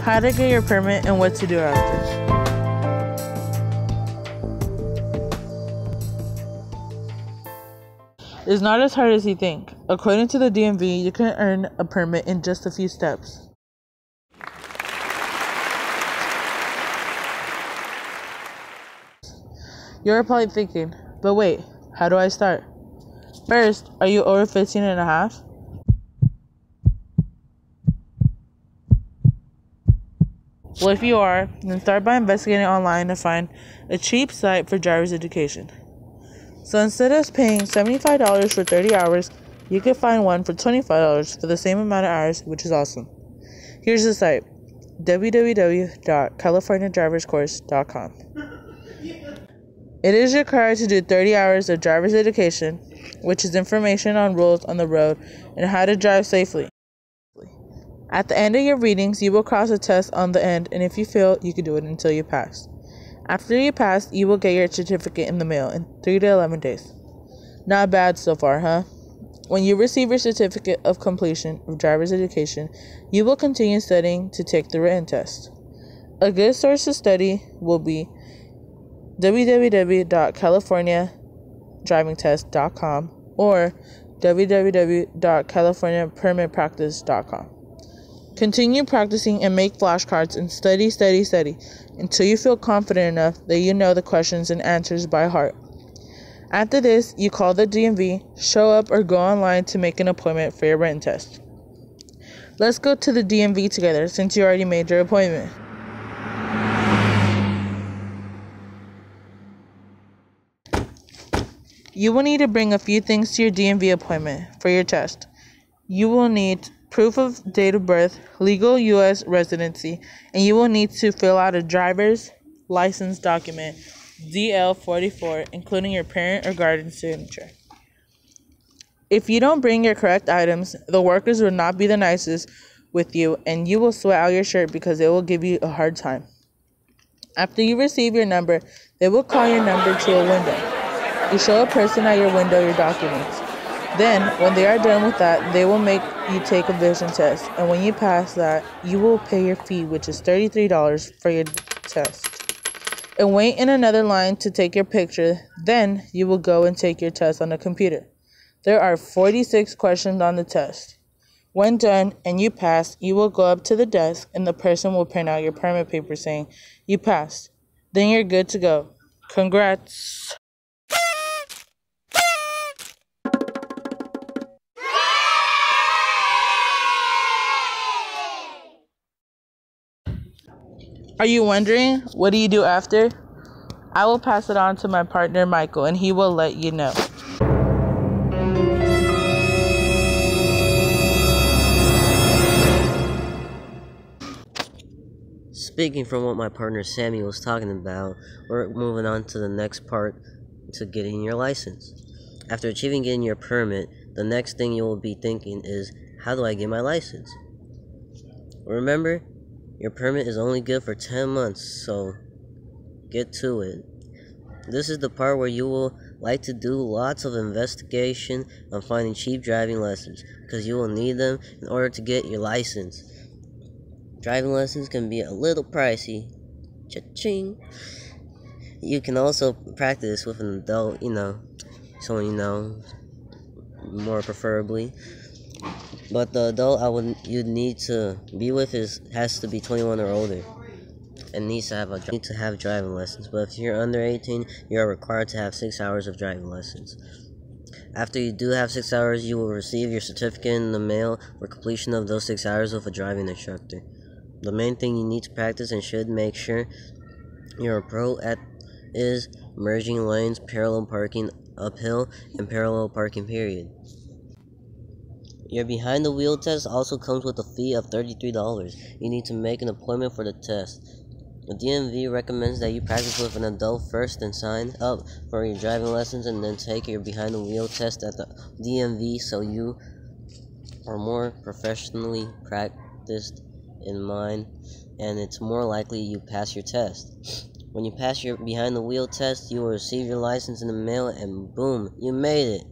how to get your permit, and what to do after. It's not as hard as you think. According to the DMV, you can earn a permit in just a few steps. You're probably thinking, but wait, how do I start? First, are you over 15 and a half? Well, if you are, then start by investigating online to find a cheap site for driver's education. So instead of paying $75 for 30 hours, you can find one for $25 for the same amount of hours, which is awesome. Here's the site, www.californiadriverscourse.com. It is required to do 30 hours of driver's education, which is information on rules on the road and how to drive safely. At the end of your readings, you will cross a test on the end, and if you fail, you can do it until you pass. After you pass, you will get your certificate in the mail in 3 to 11 days. Not bad so far, huh? When you receive your certificate of completion of driver's education, you will continue studying to take the written test. A good source to study will be www.californiadrivingtest.com or www.californiapermitpractice.com. Continue practicing and make flashcards and study until you feel confident enough that you know the questions and answers by heart. After this, you call the DMV, show up, or go online to make an appointment for your written test. Let's go to the DMV together since you already made your appointment. You will need to bring a few things to your DMV appointment for your test. You will need proof of date of birth, legal U.S. residency, and you will need to fill out a driver's license document, DL-44, including your parent or guardian's signature. If you don't bring your correct items, the workers will not be the nicest with you, and you will sweat out your shirt because they will give you a hard time. After you receive your number, they will call your number to a window. You show a person at your window your documents. Then, when they are done with that, they will make you take a vision test, and when you pass that, you will pay your fee, which is $33 for your test, and wait in another line to take your picture. Then, you will go and take your test on the computer. There are 46 questions on the test. When done and you pass, you will go up to the desk, and the person will print out your permit paper saying you passed. Then you're good to go. Congrats! Are you wondering, what do you do after? I will pass it on to my partner, Michael, and he will let you know. Speaking from what my partner Sammy was talking about, we're moving on to the next part, to getting your license. After achieving getting your permit, the next thing you will be thinking is, how do I get my license? Remember, your permit is only good for 10 months, so get to it. This is the part where you will like to do lots of investigation on finding cheap driving lessons, because you will need them in order to get your license. Driving lessons can be a little pricey. Cha-ching! You can also practice with an adult, someone you know, more preferably. But the adult you'd need to be with has to be 21 or older, and needs to have driving lessons. But if you're under 18, you are required to have 6 hours of driving lessons. After you do have 6 hours, you will receive your certificate in the mail for completion of those 6 hours with a driving instructor. The main thing you need to practice and should make sure you're a pro at is merging lanes, parallel parking uphill, and parallel parking period. Your behind the wheel test also comes with a fee of $33. You need to make an appointment for the test. The DMV recommends that you practice with an adult first and sign up for your driving lessons, and then take your behind the wheel test at the DMV so you are more professionally practiced in mind, and it's more likely you pass your test. When you pass your behind the wheel test, you will receive your license in the mail, and boom, you made it.